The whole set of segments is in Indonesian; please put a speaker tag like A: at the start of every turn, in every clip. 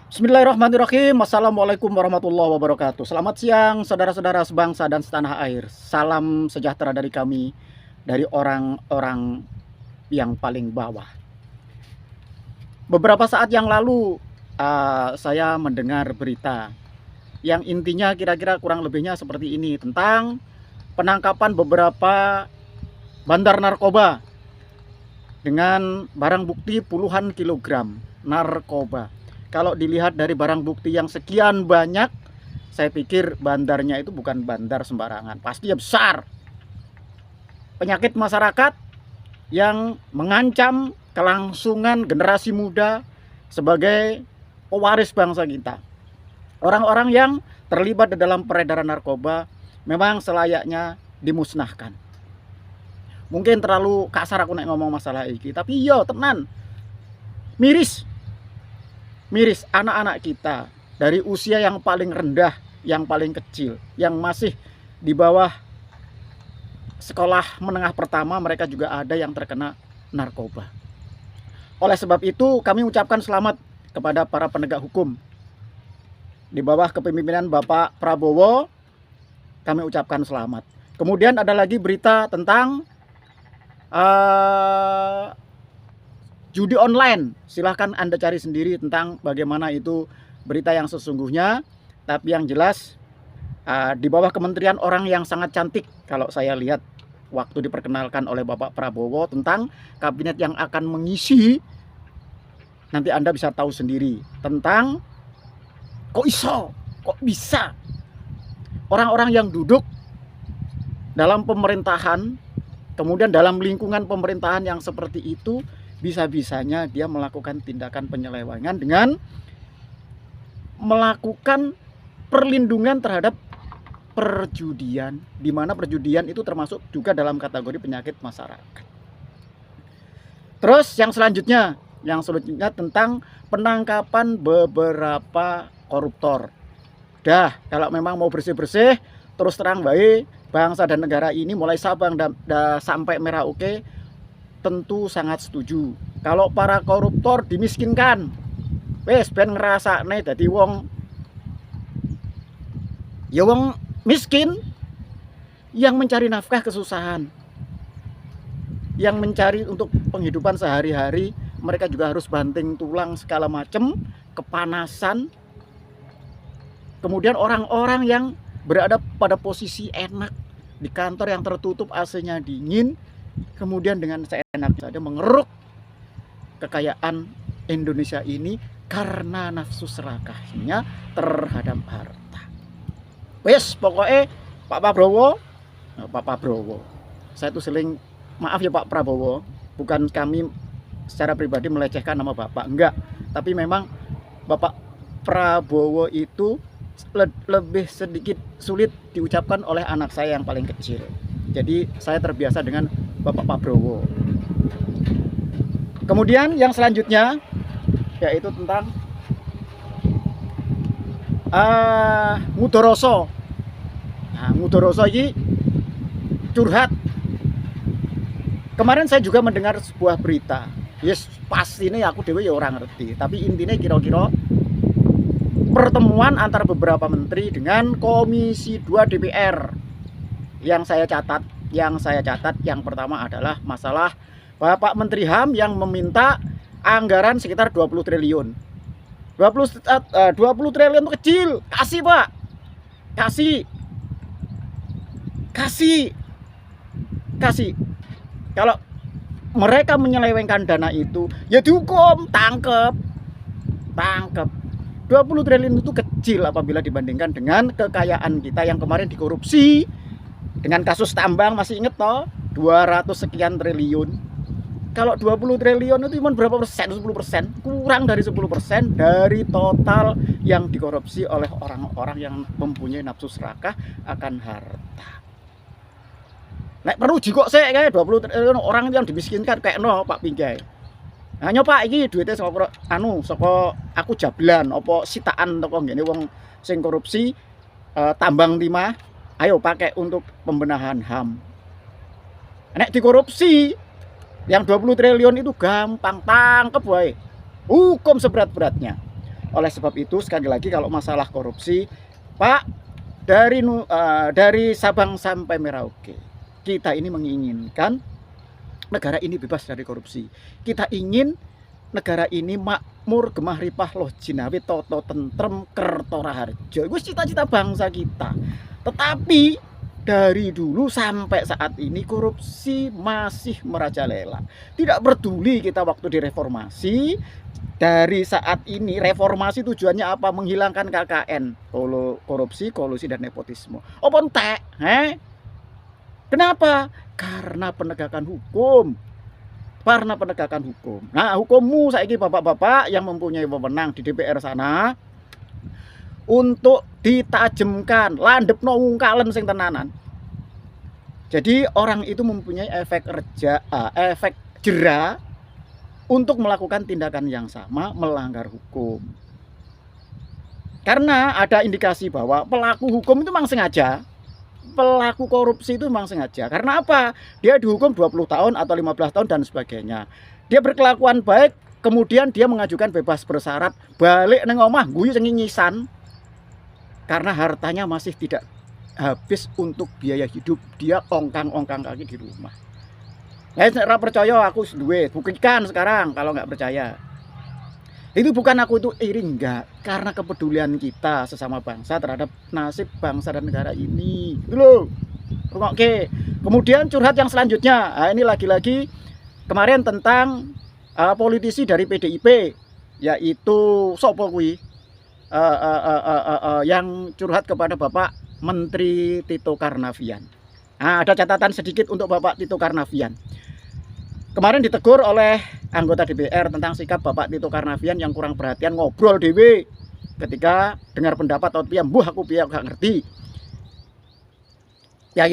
A: Bismillahirrahmanirrahim. Assalamualaikum warahmatullahi wabarakatuh. Selamat siang saudara-saudara sebangsa dan setanah air. Salam sejahtera dari kami, dari orang-orang yang paling bawah. Beberapa saat yang lalu saya mendengar berita yang intinya kira-kira kurang lebihnya seperti ini, tentang penangkapan beberapa bandar narkoba dengan barang bukti puluhan kilogram narkoba. Kalau dilihat dari barang bukti yang sekian banyak, saya pikir bandarnya itu bukan bandar sembarangan, pasti besar. Penyakit masyarakat yang mengancam kelangsungan generasi muda sebagai pewaris bangsa kita. Orang-orang yang terlibat di dalam peredaran narkoba memang selayaknya dimusnahkan. Mungkin terlalu kasar aku nek ngomong masalah ini, tapi yo tenan, miris anak-anak kita dari usia yang paling rendah, yang paling kecil, yang masih di bawah sekolah menengah pertama, mereka juga ada yang terkena narkoba. Oleh sebab itu kami ucapkan selamat kepada para penegak hukum di bawah kepemimpinan Bapak Prabowo. Kami ucapkan selamat. Kemudian ada lagi berita tentang judi online. Silahkan Anda cari sendiri tentang bagaimana itu berita yang sesungguhnya. Tapi yang jelas di bawah kementerian orang yang sangat cantik, kalau saya lihat waktu diperkenalkan oleh Bapak Prabowo tentang kabinet yang akan mengisi, nanti Anda bisa tahu sendiri tentang kok bisa orang-orang yang duduk dalam pemerintahan, kemudian dalam lingkungan pemerintahan yang seperti itu, bisa-bisanya dia melakukan tindakan penyelewengan dengan melakukan perlindungan terhadap perjudian, di mana perjudian itu termasuk juga dalam kategori penyakit masyarakat. Terus yang selanjutnya tentang penangkapan beberapa koruptor. Dah, kalau memang mau bersih-bersih, terus terang baik, bangsa dan negara ini mulai Sabang sampai Merauke tentu sangat setuju. Kalau para koruptor dimiskinkan, wes ben ngrasakne dadi wong miskin yang mencari nafkah kesusahan, yang mencari untuk penghidupan sehari-hari. Mereka juga harus banting tulang segala macam, kepanasan. Kemudian orang-orang yang berada pada posisi enak di kantor yang tertutup, AC-nya dingin, kemudian dengan seenaknya saja mengeruk kekayaan Indonesia ini karena nafsu serakahnya terhadap harta. Wes pokoknya Pak Prabowo, saya tuh seling, maaf ya Pak Prabowo, bukan kami secara pribadi melecehkan nama Bapak, enggak, tapi memang Bapak Prabowo itu lebih sedikit sulit diucapkan oleh anak saya yang paling kecil. Jadi saya terbiasa dengan Bapak Prabowo. Kemudian yang selanjutnya yaitu tentang Mudoroso. Nah, Mudoroso ini curhat. Kemarin saya juga mendengar sebuah berita. Yes, pasti ini aku dewe ya orang ngerti. Tapi intinya kira-kira pertemuan antara beberapa menteri dengan Komisi 2 DPR. Yang saya catat yang pertama adalah masalah Bapak Menteri HAM yang meminta anggaran sekitar 20 triliun. 20 triliun itu kecil. Kasih Pak. Kasih. Kalau mereka menyelewengkan dana itu, ya dihukum, tangkep. 20 triliun itu kecil apabila dibandingkan dengan kekayaan kita yang kemarin dikorupsi dengan kasus tambang, masih inget toh, 200 sekian triliun. Kalau 20 triliun itu cuma berapa persen? 10%, kurang dari 10% dari total yang dikorupsi oleh orang-orang yang mempunyai nafsu serakah akan harta. Nek perlu jikok sih kayak 20 triliun orang yang dimiskinkan kayak no Pak Pinggay. Hanya Pak iki duitnya saka aku jablan apa sitaan toko ngene wong sing korupsi tambang timah, ayo pakai untuk pembenahan HAM. Nek dikorupsi yang 20 triliun itu gampang, tangkep wae. Hukum seberat-beratnya. Oleh sebab itu sekali lagi kalau masalah korupsi, Pak, dari Sabang sampai Merauke, kita ini menginginkan negara ini bebas dari korupsi. Kita ingin negara ini makmur, gemah ripah loh jinawi toto tentrem kerto raharjo. Itu cita-cita bangsa kita. Tetapi dari dulu sampai saat ini korupsi masih merajalela. Tidak peduli kita waktu direformasi. Dari saat ini reformasi tujuannya apa? Menghilangkan KKN, korupsi, kolusi dan nepotisme. Apa entek? Kenapa? Karena penegakan hukum. Karena penegakan hukum. Nah, hukummu saiki bapak-bapak yang mempunyai wewenang di DPR sana untuk ditajemkan, landepno wungkalen sing tenanan. Jadi orang itu mempunyai efek jera untuk melakukan tindakan yang sama, melanggar hukum. Karena ada indikasi bahwa pelaku hukum itu memang sengaja, pelaku korupsi itu memang sengaja. Karena apa? Dia dihukum 20 tahun atau 15 tahun dan sebagainya. Dia berkelakuan baik, kemudian dia mengajukan bebas bersyarat, balik neng omah guyu sing nyisan. Karena hartanya masih tidak habis untuk biaya hidup, dia ongkang-ongkang kaki di rumah. Nek percaya aku duwe, buktikan sekarang kalau nggak percaya. Itu bukan aku itu iri, enggak, karena kepedulian kita sesama bangsa terhadap nasib bangsa dan negara ini. Itu loh. Oke. Kemudian curhat yang selanjutnya. Nah, ini lagi-lagi kemarin tentang politisi dari PDIP, yaitu sopo kuwi yang curhat kepada Bapak Menteri Tito Karnavian. Nah, ada catatan sedikit untuk Bapak Tito Karnavian. Kemarin ditegur oleh anggota DPR tentang sikap Bapak Tito Karnavian yang kurang perhatian, ngobrol dewe ketika dengar pendapat atau aku gak ngerti. Ya,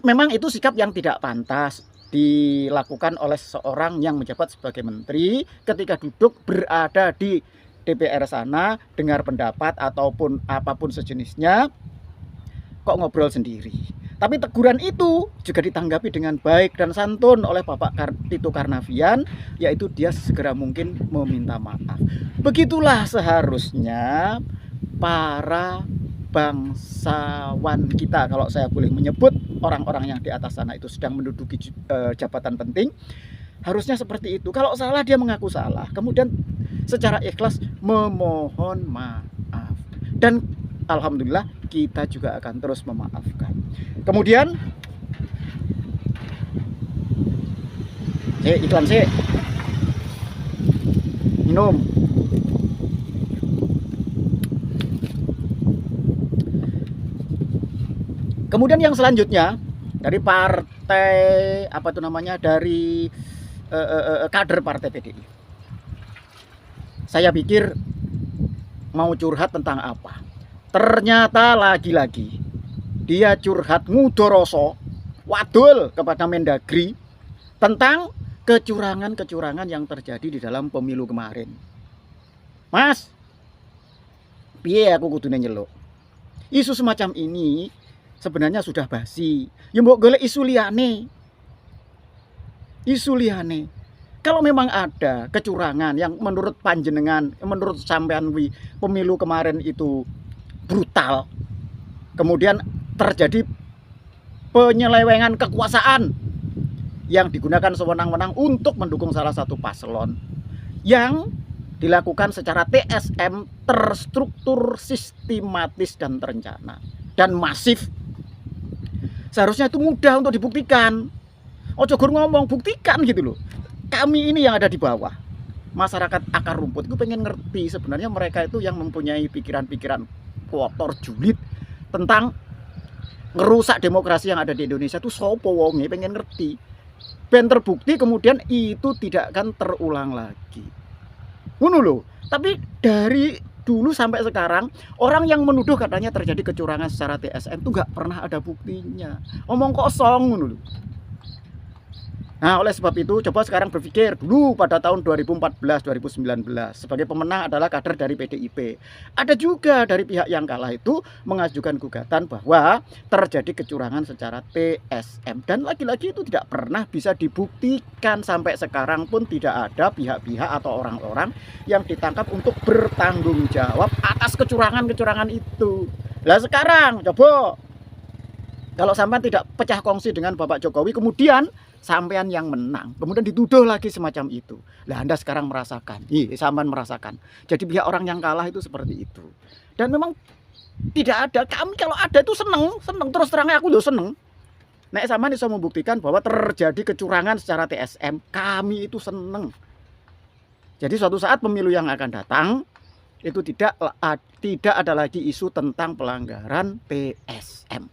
A: memang itu sikap yang tidak pantas dilakukan oleh seseorang yang menjabat sebagai menteri ketika duduk berada di DPR sana, dengar pendapat ataupun apapun sejenisnya, kok ngobrol sendiri. Tapi teguran itu juga ditanggapi dengan baik dan santun oleh Bapak Tito Karnavian, yaitu dia segera mungkin meminta maaf. Begitulah seharusnya para bangsawan kita, kalau saya boleh menyebut orang-orang yang di atas sana itu sedang menduduki jabatan penting, harusnya seperti itu. Kalau salah dia mengaku salah, kemudian secara ikhlas memohon maaf. Dan alhamdulillah kita juga akan terus memaafkan. Kemudian iklan sih minum. Kemudian yang selanjutnya dari partai apa itu namanya, dari kader partai PDI. Saya pikir mau curhat tentang apa? Ternyata lagi-lagi dia curhat ngudoroso wadul kepada Mendagri tentang kecurangan-kecurangan yang terjadi di dalam pemilu kemarin. Mas, piye aku kudune nyeluk? Isu semacam ini sebenarnya sudah basi. Ya mbok golek isu liyane. Isu liyane. Kalau memang ada kecurangan yang menurut panjenengan, menurut sampean pemilu kemarin itu brutal, kemudian terjadi penyelewengan kekuasaan yang digunakan sewenang-wenang untuk mendukung salah satu paslon yang dilakukan secara TSM, terstruktur, sistematis dan terencana dan masif. Seharusnya itu mudah untuk dibuktikan. Ojo gur ngomong, buktikan gitu loh. Kami ini yang ada di bawah, masyarakat akar rumput itu pengen ngerti sebenarnya mereka itu yang mempunyai pikiran-pikiran kotor julid tentang ngerusak demokrasi yang ada di Indonesia itu sopo wonge, pengen ngerti. Ben terbukti kemudian itu tidak akan terulang lagi. Ngono loh. Tapi dari dulu sampai sekarang orang yang menuduh katanya terjadi kecurangan secara TSM itu nggak pernah ada buktinya. Omong kosong ngono loh. Nah, oleh sebab itu coba sekarang berpikir dulu pada tahun 2014-2019 sebagai pemenang adalah kader dari PDIP. Ada juga dari pihak yang kalah itu mengajukan gugatan bahwa terjadi kecurangan secara TSM, dan lagi-lagi itu tidak pernah bisa dibuktikan. Sampai sekarang pun tidak ada pihak-pihak atau orang-orang yang ditangkap untuk bertanggung jawab atas kecurangan-kecurangan itu. Lah sekarang coba kalau sampean tidak pecah kongsi dengan Bapak Jokowi, kemudian sampean yang menang, kemudian dituduh lagi semacam itu. Lah Anda sekarang merasakan, sampean merasakan. Jadi pihak orang yang kalah itu seperti itu. Dan memang tidak ada, kami kalau ada itu seneng terus terangnya aku loh seneng. Nek sampean bisa membuktikan bahwa terjadi kecurangan secara TSM, kami itu seneng. Jadi suatu saat pemilu yang akan datang itu tidak ada lagi isu tentang pelanggaran TSM.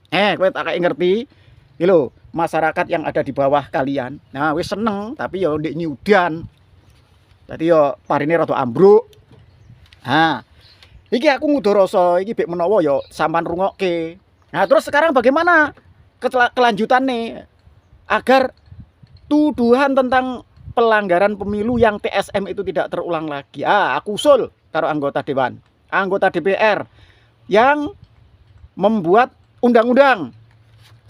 A: Kowe tak kayak ngerti, lho, masyarakat yang ada di bawah kalian. Nah, wis seneng, tapi yo ndek nyudan. Dadi yo parine rada ambruk. Nah, iki aku ngudo rasa iki bek menawa yo sampean rungokke. Nah, terus sekarang bagaimana kelanjutannya agar tuduhan tentang pelanggaran pemilu yang TSM itu tidak terulang lagi? Aku usul karo anggota dewan, anggota DPR yang membuat undang-undang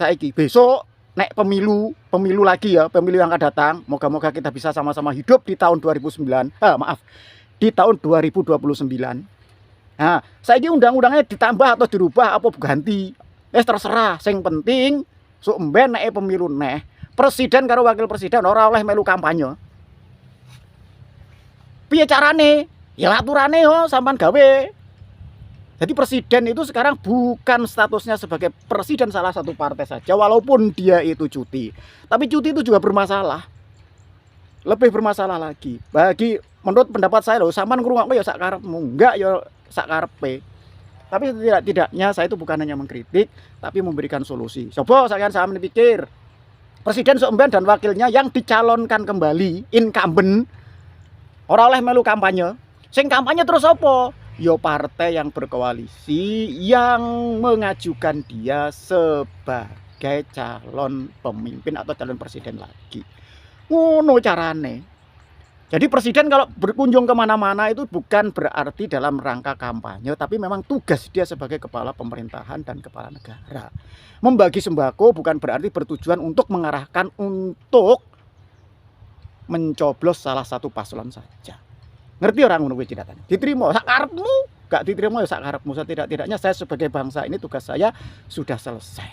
A: saiki besok nek pemilu lagi ya, pemilu yang akan datang, moga-moga kita bisa sama-sama hidup di tahun 2009. Di tahun 2029. Nah, saiki undang-undangnya ditambah atau dirubah apa ganti. Terserah, sing penting sok mben nek pemilu neh, presiden karo wakil presiden ora oleh melu kampanye. Piye carane? Ya aturane yo sampean gawe. Jadi presiden itu sekarang bukan statusnya sebagai presiden salah satu partai saja, walaupun dia itu cuti. Tapi cuti itu juga bermasalah. Lebih bermasalah lagi. Bagi menurut pendapat saya loh, sampean ngrungokno ya sak karepmu, enggak ya sak karepe. Tapi tidak-tidaknya saya itu bukan hanya mengkritik, tapi memberikan solusi. Coba sampean pikir, presiden sok mben dan wakilnya yang dicalonkan kembali incumbent ora oleh melu kampanye. Sing kampanye terus apa? Yo partai yang berkoalisi yang mengajukan dia sebagai calon pemimpin atau calon presiden lagi. Ngono carane. Jadi presiden kalau berkunjung kemana-mana itu bukan berarti dalam rangka kampanye, tapi memang tugas dia sebagai kepala pemerintahan dan kepala negara. Membagi sembako bukan berarti bertujuan untuk mengarahkan untuk mencoblos salah satu paslon saja. Ngerti orang ngono kuwi ceritanya. Diterima sak karepmu, gak diterima ya sak karepmu. Setidak-tidaknya saya sebagai bangsa ini tugas saya sudah selesai.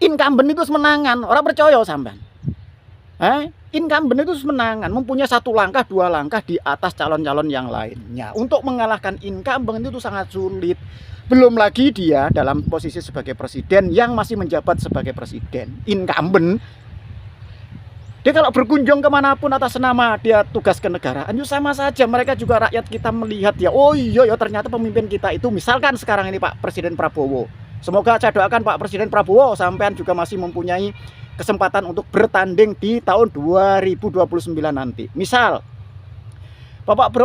A: Incumbent itu semenangan, orang percaya sampean. Incumbent itu semenangan, mempunyai satu langkah, dua langkah di atas calon-calon yang lainnya. Untuk mengalahkan incumbent itu sangat sulit. Belum lagi dia dalam posisi sebagai presiden yang masih menjabat sebagai presiden. Incumbent dia kalau berkunjung kemanapun atas nama dia tugas kenegaraan, itu sama saja. Mereka juga rakyat kita melihat ya, oh iya ya ternyata pemimpin kita itu, misalkan sekarang ini Pak Presiden Prabowo. Semoga saya doakan Pak Presiden Prabowo sampean juga masih mempunyai kesempatan untuk bertanding di tahun 2029 nanti. Misal Bapak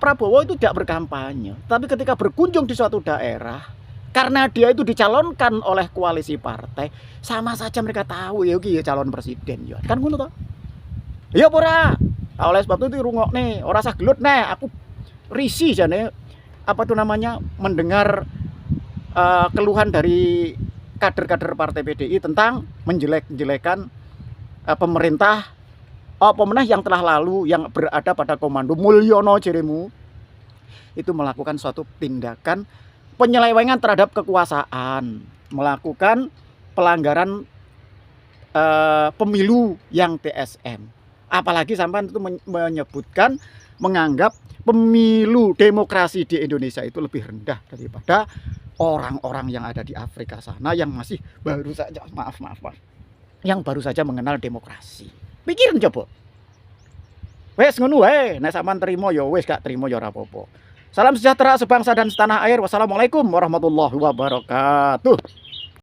A: Prabowo itu tidak berkampanye, tapi ketika berkunjung di suatu daerah, karena dia itu dicalonkan oleh koalisi partai, sama saja mereka tahu ya iki calon presiden ya. Kan ngono toh? Ya ora. Oleh sebab itu rungok nih, ora usah gelut nih. Aku risih jane apa tuh namanya mendengar keluhan dari kader-kader partai PDI tentang menjelek-jelekan pemerintah pemenang yang telah lalu yang berada pada komando Mulyono Jeremu itu melakukan suatu tindakan penyelewengan terhadap kekuasaan, melakukan pelanggaran pemilu yang TSM. Apalagi sampai itu menyebutkan, menganggap pemilu demokrasi di Indonesia itu lebih rendah daripada orang-orang yang ada di Afrika sana yang masih baru saja, maaf, yang baru saja mengenal demokrasi. Pikirin coba. Wes ngono wae, nek sampean trimo ya wes, gak trimo ya ora apa-apa. Salam sejahtera sebangsa dan setanah air. Wassalamualaikum warahmatullahi wabarakatuh.